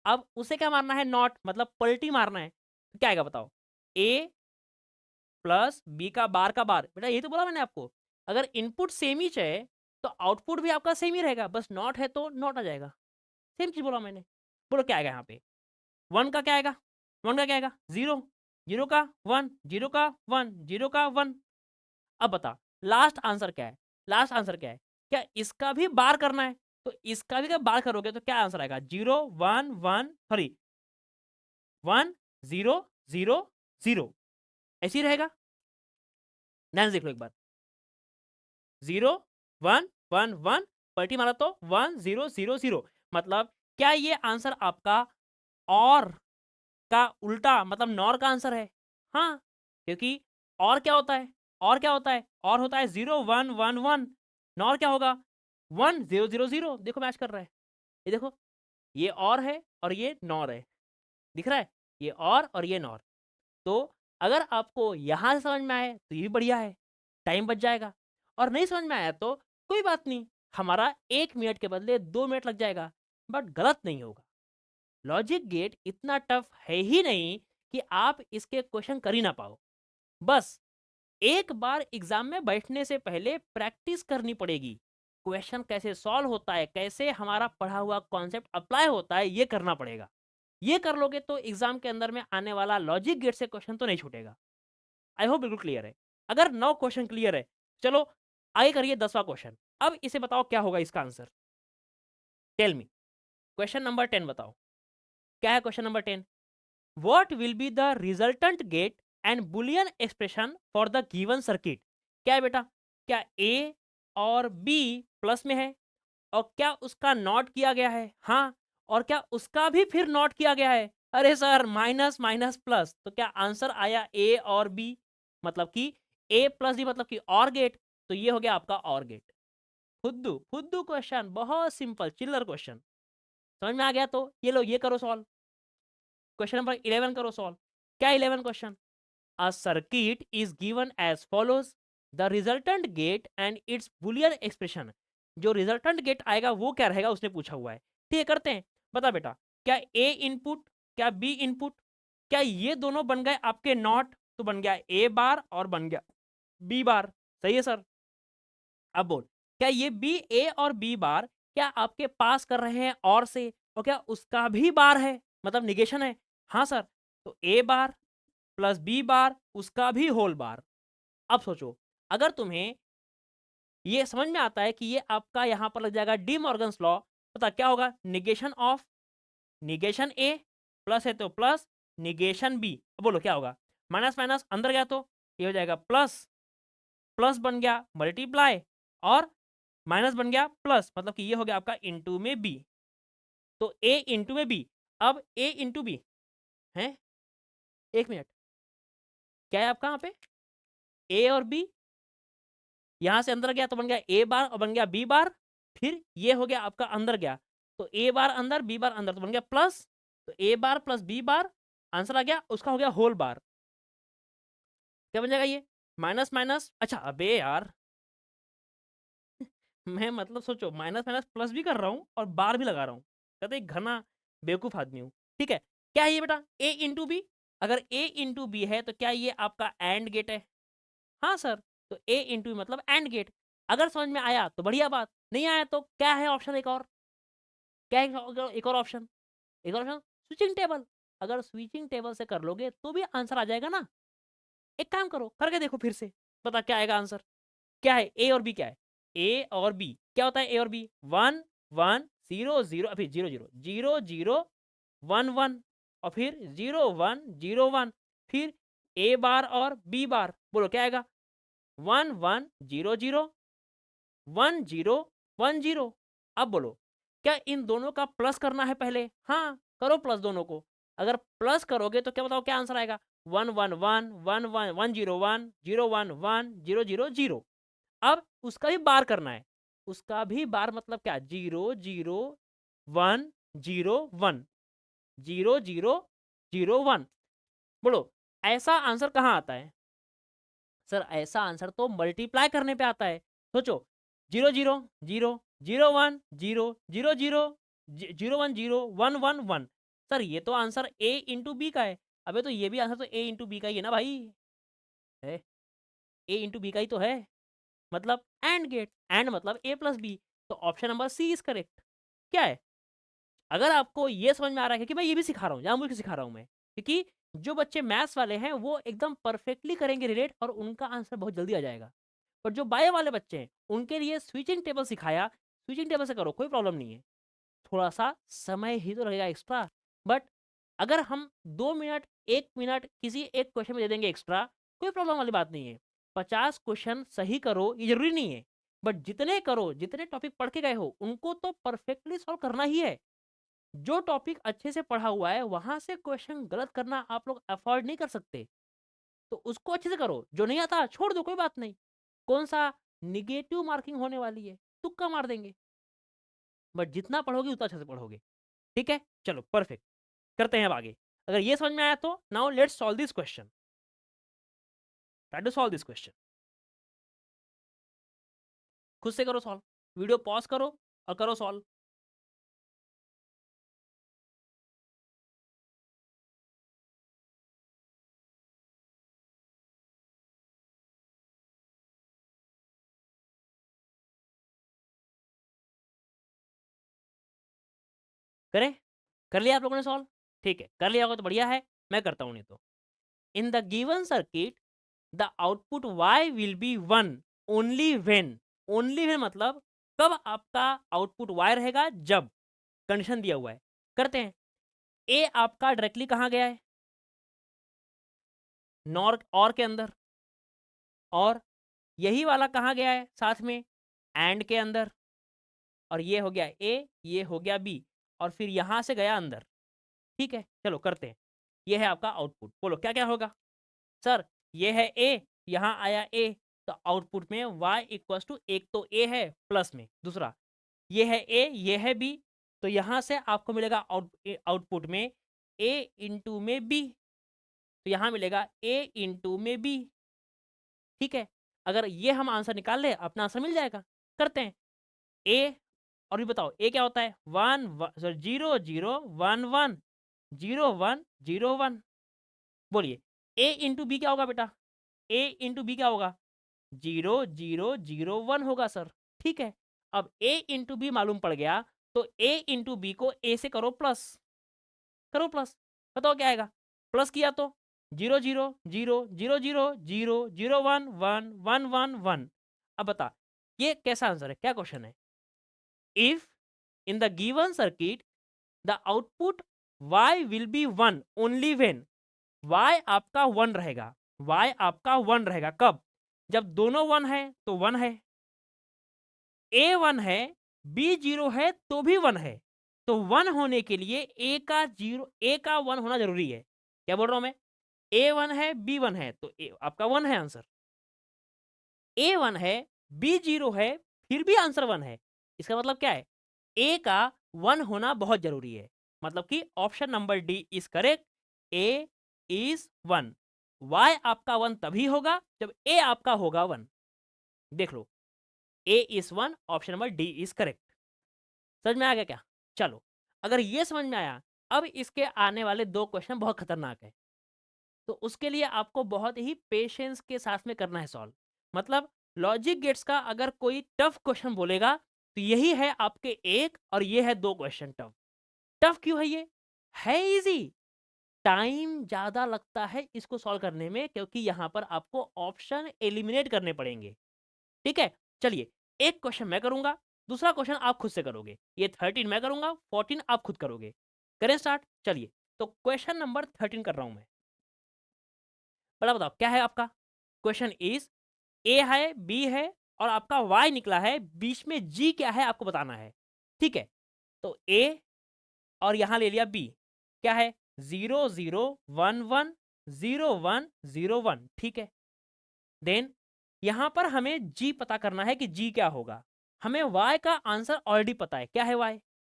अब उसे क्या मारना है? नॉट, मतलब पलटी मारना है। तो क्या आएगा बताओ? ए प्लस बी का बार बेटा यही तो बोला मैंने आपको। अगर इनपुट सेम ही है तो आउटपुट भी आपका सेम ही रहेगा, बस नॉट है तो नॉट आ जाएगा। सेम चीज बोला मैंने। बोलो क्या आएगा यहाँ पे? 1 का क्या आएगा? 1 का क्या आएगा? 0, 0 का 1, 0 का 1, 0 का 1। अब बता लास्ट आंसर क्या है? लास्ट आंसर क्या है? क्या इसका भी बार करना है? तो इसका भी क्या बार करोगे तो क्या आंसर आएगा? 0 1 1 सॉरी 1 0 0 0, ऐसे ही रहेगा। ध्यान से देख लो एक बार, 0 1 1 1, पलटी मारा तो 1 0 0 0। मतलब क्या ये आंसर आपका और का उल्टा मतलब नॉर का आंसर है? हाँ, क्योंकि और क्या होता है? और क्या होता है? और होता है 0 1 1 1। नॉर क्या होगा? 1 0 0 0। देखो मैच कर रहा है, ये देखो, ये और है और ये नॉर है, दिख रहा है? ये और ये नॉर। तो अगर आपको यहाँ से समझ में आए तो ये भी बढ़िया है, टाइम बच जाएगा। और नहीं समझ में आया तो कोई बात नहीं, हमारा 1 मिनट के बदले 2 मिनट लग जाएगा, बट गलत नहीं होगा। लॉजिक गेट इतना टफ है ही नहीं कि आप इसके क्वेश्चन कर ही ना पाओ। बस एक बार एग्जाम में बैठने से पहले प्रैक्टिस करनी पड़ेगी। क्वेश्चन कैसे सॉल्व होता है, कैसे हमारा पढ़ा हुआ कॉन्सेप्ट अप्लाई होता है, ये करना पड़ेगा। ये कर लोगे तो एग्जाम के अंदर में आने वाला लॉजिक गेट से क्वेश्चन तो नहीं छूटेगा। आई होप बिल्कुल क्लियर है। अगर 9 क्वेश्चन क्लियर है, चलो आगे करिए 10वां क्वेश्चन। अब इसे बताओ क्या होगा इसका answer, tell me. Question number 10 बताओ, क्या है question number 10? What will be the resultant gate and Boolean expression for the given circuit? क्या है बेटा, क्या ए और बी प्लस में है और क्या उसका नॉट किया गया है? हाँ। और क्या उसका भी फिर नॉट किया गया है? अरे सर, माइनस माइनस प्लस, तो क्या आंसर आया ए और बी, मतलब कि ए प्लस बी मतलब कि और गेट, तो ये हो गया आपका और गेट। फुद्दू फुद्दू क्वेश्चन, बहुत सिंपल चिल्लर क्वेश्चन। समझ में आ गया? तो ये लो, ये करो सॉल्व। क्वेश्चन नंबर 11 करो सॉल्व। क्या 11 question? A circuit is given as follows: the resultant gate and its boolean expression। जो रिजल्टेंट गेट आएगा वो क्या रहेगा, उसने पूछा हुआ है। ठीक है, करते हैं। बता बेटा, क्या ए इनपुट, क्या बी इनपुट, क्या ये दोनों बन गए आपके नॉट, तो बन गया ए बार और बन गया बी बार। सही है सर। अब बोल, क्या ये बी ए और बी बार क्या आपके पास कर रहे हैं और से, और क्या उसका भी बार है, मतलब निगेशन है? हाँ सर। तो ए बार प्लस बी बार उसका भी होल बार। अब सोचो, अगर तुम्हें ये समझ में आता है कि ये आपका यहां पर लग जाएगा डी मॉर्गन्स लॉ, पता क्या होगा? Negation of negation A, plus है तो प्लस, निगेशन बी। अब बोलो क्या होगा? माइनस माइनस अंदर गया तो ये हो जाएगा प्लस, प्लस बन गया मल्टीप्लाई, और माइनस बन गया प्लस, मतलब कि ये हो गया आपका इंटू में बी। तो ए इंटू में बी। अब ए इंटू बी है, एक मिनट, क्या है आपका यहाँ पे? ए और बी यहाँ से अंदर गया तो बन गया ए बार और बन गया बी बार, फिर ये हो गया आपका अंदर गया तो ए बार अंदर बी बार अंदर, तो बन गया प्लस, तो ए बार प्लस बी बार, आंसर आ गया उसका हो गया होल बार। क्या बन जाएगा ये? माइनस माइनस, अच्छा अबे यार मैं मतलब सोचो माइनस माइनस प्लस भी कर रहा हूँ और बार भी लगा रहा हूँ, कहते एक घना बेवकूफ आदमी हूँ। ठीक है, क्या है ये बेटा? ए इंटू बी। अगर ए इंटू बी है तो क्या ये आपका एंड गेट है? हाँ सर। तो ए इंटू मतलब एंड गेट। अगर समझ में आया तो बढ़िया बात, नहीं आया तो क्या है ऑप्शन एक और? क्या है एक और ऑप्शन? एक और ऑप्शन स्विचिंग टेबल। अगर स्विचिंग टेबल से कर लोगे तो भी आंसर आ जाएगा ना। एक काम करो, करके देखो फिर से, पता क्या आएगा आंसर। क्या है ए और बी? क्या है ए और बी? क्या होता है ए और बी? 1 1 0 0, अभी 0 0 0 0 1 1, और फिर 0 1 0 1, फिर ए बार और बी बार, बोलो क्या आएगा? 1 1 0 0 1 0 1 0। अब बोलो, क्या इन दोनों का प्लस करना है पहले? हाँ, करो प्लस दोनों को। अगर प्लस करोगे तो क्या बताओ क्या आंसर आएगा? 1 1 1 1 1 0 1 0 1 0 0 0। अब उसका भी बार करना है, उसका भी बार मतलब क्या? 0 0 1 0 1 0 0 0 1। बोलो ऐसा आंसर कहाँ आता है? सर ऐसा आंसर तो मल्टीप्लाई करने पे आता है। सोचो, 0 0 0 0 0 0 0 0 1 0 1 1। सर ये तो आंसर ए इंटू बी का है। अबे तो ये भी आंसर तो ए इंटू बी का ही है ना भाई, है ए इंटू बी का ही तो है, मतलब एंड गेट, एंड मतलब ए प्लस बी। तो option number C is correct. क्या है? अगर आपको ये समझ में आ रहा है कि मैं ये भी सिखा रहा हूँ, जानबूझ के सिखा रहा हूँ मैं, क्योंकि जो बच्चे मैथ्स वाले हैं वो एकदम परफेक्टली करेंगे रिलेट और उनका आंसर बहुत जल्दी आ जाएगा। पर जो बायो वाले बच्चे हैं उनके लिए स्विचिंग टेबल सिखाया, स्विचिंग टेबल से करो कोई प्रॉब्लम नहीं है, थोड़ा सा समय ही तो लगेगा एक्स्ट्रा। बट अगर हम 2 मिनट 1 मिनट किसी एक क्वेश्चन में दे देंगे एक्स्ट्रा, कोई प्रॉब्लम वाली बात नहीं है। 50 क्वेश्चन सही करो ये जरूरी नहीं है, बट जितने करो, जितने टॉपिक पढ़ के गए हो उनको तो परफेक्टली सॉल्व करना ही है। जो टॉपिक अच्छे से पढ़ा हुआ है वहां से क्वेश्चन गलत करना आप लोग अफोर्ड नहीं कर सकते, तो उसको अच्छे से करो। जो नहीं आता छोड़ दो, कोई बात नहीं। कौन सा निगेटिव मार्किंग होने वाली है, तुक्का मार देंगे। बट जितना पढ़ोगे उतना अच्छे से पढ़ोगे। ठीक है, चलो परफेक्ट, करते हैं अब आगे। अगर ये समझ में आया तो now let's solve this question. Try to solve this question, खुद से करो सॉल्व, वीडियो पॉज करो और करो सॉल्व। करें? कर लिया आप लोगों ने सॉल्व? ठीक है, कर लिया होगा तो बढ़िया है, मैं करता हूँ नहीं तो। इन the given circuit the output y will B 1 only when, only when मतलब कब आपका आउटपुट y रहेगा, जब कंडीशन दिया हुआ है। करते हैं, ए आपका डायरेक्टली कहाँ गया है, नॉर और के अंदर, और यही वाला कहाँ गया है साथ में, एंड के अंदर, और ये हो गया ए, ये हो गया बी, और फिर यहाँ से गया अंदर। ठीक है, चलो करते हैं। ये है आपका आउटपुट, बोलो क्या क्या होगा। सर ये है ए, यहाँ आया ए, तो आउटपुट में y इक्वल्स टू, एक तो ए है प्लस में, दूसरा ये है ए, ये है बी, तो यहाँ से आपको मिलेगा आउटपुट में a इंटू में b, तो यहाँ मिलेगा a इंटू में b। ठीक है, अगर ये हम आंसर निकाल ले अपना आंसर मिल जाएगा। करते हैं a, और भी बताओ a क्या होता है, 1 0 0 1 1 0 1 0 1। बोलिए a इंटू बी क्या होगा बेटा, a इंटू बी क्या होगा, 0 0 0 1 होगा सर। ठीक है, अब a इंटू बी मालूम पड़ गया, तो a इंटू बी को a से करो प्लस, करो प्लस, बताओ क्या आएगा। प्लस किया तो 0 0 0 0 0 0 0 1 1 1 1 1। अब बता ये कैसा आंसर है, क्या क्वेश्चन है। If in the given circuit the output y will B 1 only when, y आपका 1 रहेगा, y आपका 1 रहेगा कब, जब दोनों 1 है तो 1 है, a 1 है, b 0 है तो भी 1 है, तो 1 होने के लिए a का 0, a का 1 होना जरूरी है। क्या बोल रहा हूं मैं, a 1 है, b 1 है, तो a आपका 1 है आंसर। a 1 है, b 0 है, फिर भी आंसर 1 है। इसका मतलब क्या है, a का 1 होना बहुत जरूरी है, मतलब कि option number D is correct, a is 1। y आपका 1 तभी होगा जब a आपका होगा 1। देख लो, a is 1, option number D is correct. समझ में आ गया क्या। चलो, अगर ये समझ में आया, अब इसके आने वाले 2 क्वेश्चन बहुत खतरनाक है, तो उसके लिए आपको बहुत ही पेशेंस के साथ में करना है सॉल्व। मतलब लॉजिक गेट्स का अगर कोई टफ क्वेश्चन बोलेगा, तो यही है आपके 1 और ये है 2 क्वेश्चन टफ। टफ क्यों है ये, है इजी, टाइम ज़्यादा लगता है इसको सॉल्व करने में, क्योंकि यहाँ पर आपको ऑप्शन एलिमिनेट करने पड़ेंगे। ठीक है, चलिए एक क्वेश्चन मैं करूंगा, दूसरा क्वेश्चन आप खुद से करोगे, ये 13 मैं करूंगा, 14 आप खुद करोगे। करें स्टार्ट, चलिए तो क्वेश्चन नंबर 13 कर रहा हूं मैं। बड़ा बताओ क्या है आपका क्वेश्चन इज, ए है, बी है, और आपका वाई निकला है, बीच में जी क्या है आपको बताना है। ठीक है, तो ए और यहां ले लिया बी, क्या है 0 0 1 1 0 1 0 1। ठीक है, देन यहां पर हमें जी पता करना है कि जी क्या होगा। हमें y का आंसर ऑलरेडी पता है, क्या है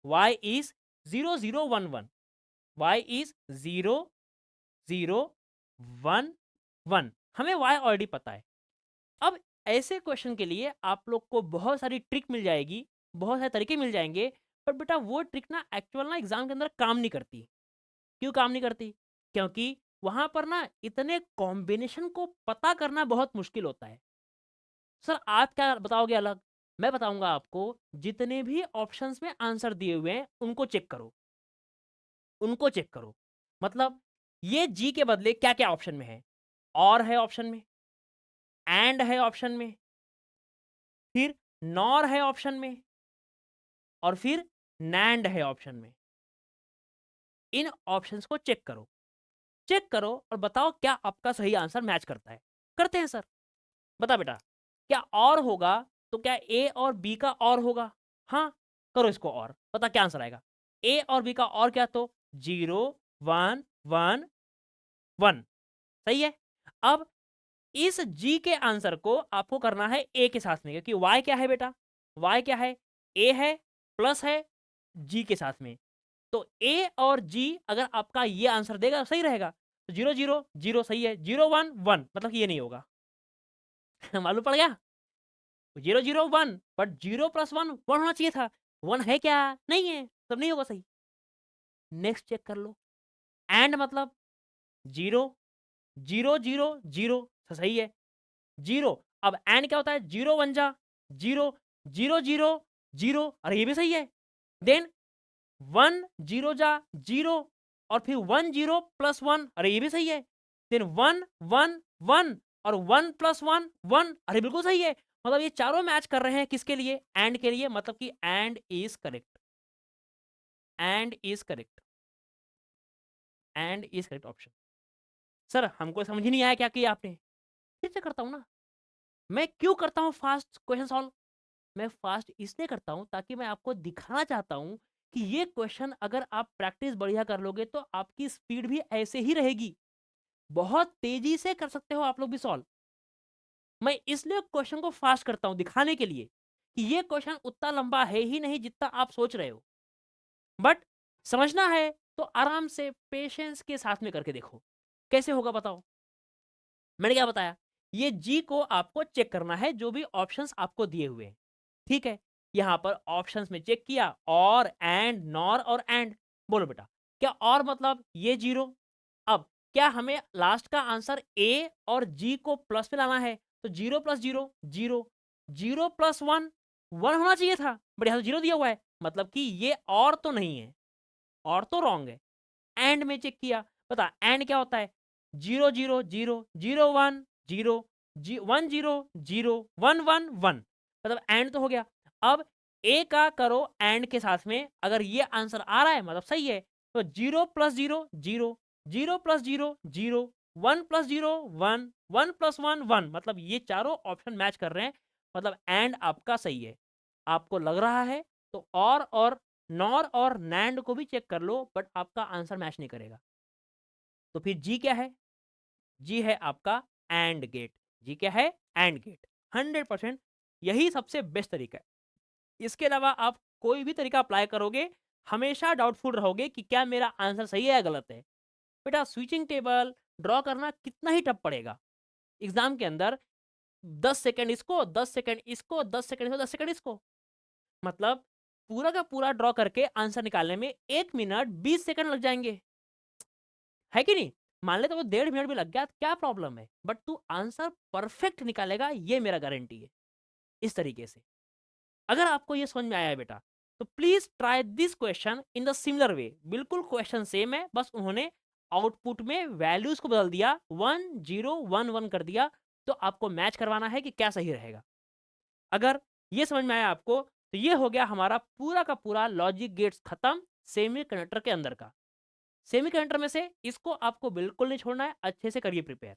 y इज 0 0 1 1, y इज 0 0 1 1, हमें y ऑलरेडी पता है। अब ऐसे क्वेश्चन के लिए आप लोग को बहुत सारी ट्रिक मिल जाएगी, बहुत सारे तरीके मिल जाएंगे, पर बेटा वो ट्रिक ना एक्चुअल ना एग्जाम के अंदर काम नहीं करती। क्यों काम नहीं करती, क्योंकि वहां पर ना इतने कॉम्बिनेशन को पता करना बहुत मुश्किल होता है। सर आप क्या बताओगे अलग, मैं बताऊंगा आपको, जितने भी ऑप्शंस में आंसर दिए हुए हैं उनको चेक करो, उनको चेक करो। मतलब ये जी के बदले क्या क्या ऑप्शन में है, और है ऑप्शन में, एंड है ऑप्शन में, फिर नॉर है ऑप्शन में, और फिर नैंड है ऑप्शन में। इन ऑप्शंस को चेक करो, चेक करो और बताओ क्या आपका सही आंसर मैच करता है। करते हैं सर, बता बेटा क्या और होगा, तो क्या ए और बी का और होगा, हाँ करो इसको, और बता क्या आंसर आएगा। ए और बी का और क्या, तो 0 1 1 1, सही है। अब इस जी के आंसर को आपको करना है ए के साथ में, क्योंकि वाई क्या है बेटा, वाई क्या है, ए है प्लस है जी के साथ में, तो ए और जी अगर आपका ये आंसर देगा सही रहेगा, तो 0 0 0 सही है, 0 1 1 मतलब कि ये नहीं होगा। मालूम पड़ गया, 0 0 1, बट 0 + 1 1 होना चाहिए था, 1 है क्या, नहीं है, तब नहीं होगा सही। नेक्स्ट चेक कर लो, एंड मतलब 0 0 0 0 तो सही है, 0। अब एंड क्या होता है, 0 1 जा 0 0 0 0, अरे ये भी सही है। देन 1 0 जा 0, और फिर 1 0 + 1, अरे ये भी सही है। देन 1 1 1, और 1 + 1 1, अरे बिल्कुल सही है। मतलब ये चारों मैच कर रहे हैं किसके लिए? एंड के लिए, मतलब कि and is correct, and is correct, and is correct option. Sir हमको समझ ही नहीं आया क्या किया आपने। फिर से करता हूँ ना। मैं क्यों करता हूँ फास्ट क्वेश्चन सॉल्व? मैं फास्ट इसलिए करता हूँ ताकि मैं आपको दिखाना चाहता हूँ कि ये क्वेश्चन अगर आप प्रैक्टिस बढ़िया कर लोगे तो आपकी स्पीड भी ऐसे ही रहेगी। बहुत तेजी से कर सकते हो आप लोग भी सॉल्व। मैं इसलिए क्वेश्चन को फास्ट करता हूँ दिखाने के लिए कि ये क्वेश्चन उतना लंबा है ही नहीं जितना आप सोच रहे हो। बट समझना है तो आराम से पेशेंस के साथ में करके देखो। कैसे होगा बताओ? मैंने क्या बताया? ये जी को आपको चेक करना है जो भी ऑप्शंस आपको दिए हुए हैं। ठीक है? यहाँ पर ऑप्शंस में चेक किया और, एंड, नॉर और एंड। बोलो बेटा, क्या और मतलब ये 0? अब क्या हमें लास्ट का आंसर ए और जी को प्लस में लाना है? तो 0 + 0 0, 0 + 1 1 होना चाहिए था, बट यहाँ तो 0 दिया हुआ है, मतलब कि ये और तो नहीं है, और तो रॉन्ग है। एंड में चेक किया, पता एंड क्या होता है? 0 0 0 0 1 0 1 0 0 1 1 1, मतलब एंड तो हो गया। अब ए का करो एंड के साथ में, अगर ये आंसर आ रहा है मतलब सही है, तो 0 + 0 0, 0 + 0 0, 1 + 0 1, 1 + 1 1, मतलब ये चारों ऑप्शन मैच कर रहे हैं, मतलब एंड आपका सही है। आपको लग रहा है तो और नॉर और नैंड को भी चेक कर लो, बट आपका आंसर मैच नहीं करेगा। तो फिर जी क्या है? जी है आपका एंड गेट। जी क्या है? And gate. 100% यही सबसे बेस्ट तरीका है। इसके अलावा आप कोई भी तरीका अप्लाई करोगे, हमेशा डाउटफुल रहोगे कि क्या मेरा आंसर सही है या गलत है। बेटा स्विचिंग टेबल ड्रॉ करना कितना ही टफ पड़ेगा। एग्जाम के अंदर 10 सेकंड इसको, 10 सेकंड इसको, 10 सेकंड इसको, 10 सेकंड इसको, मतलब पूरा का पूरा ड्रॉ करके आंसर निकालने में 1 मिनट 20 सेकंड लग जाएंगे। है कि नहीं? मान ले तो वो 1.5 मिनट भी लग गया, क्या प्रॉब्लम है? बट तू आंसर परफेक्ट निकालेगा, ये मेरा गारंटी है। इस तरीके से अगर आपको ये समझ में आया है बेटा, तो please try this question in the similar way. बिल्कुल क्वेश्चन सेम है, बस उन्होंने आउटपुट में वैल्यूज को बदल दिया, 1 0 1 1 कर दिया। तो आपको मैच करवाना है कि क्या सही रहेगा। अगर ये समझ में आया आपको, तो ये हो गया हमारा पूरा का पूरा लॉजिक गेट्स खत्म सेमीकंडक्टर के अंदर का। सेमीकंडक्टर में से इसको आपको बिल्कुल नहीं छोड़ना है, अच्छे से करिए प्रिपेयर।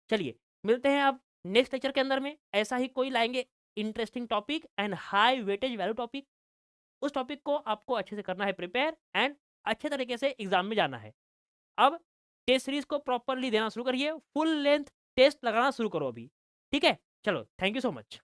चलिए मिलते हैं अब नेक्स्ट लेक्चर के अंदर में, ऐसा ही कोई लाएंगे interesting topic and high weightage value topic. उस टॉपिक को आपको अच्छे से करना है प्रिपेयर एंड अच्छे तरीके से एग्जाम में जाना है। अब टेस्ट सीरीज को प्रॉपरली देना शुरू करिए, फुल लेंथ टेस्ट लगाना शुरू करो अभी। ठीक है, चलो थैंक यू सो मच।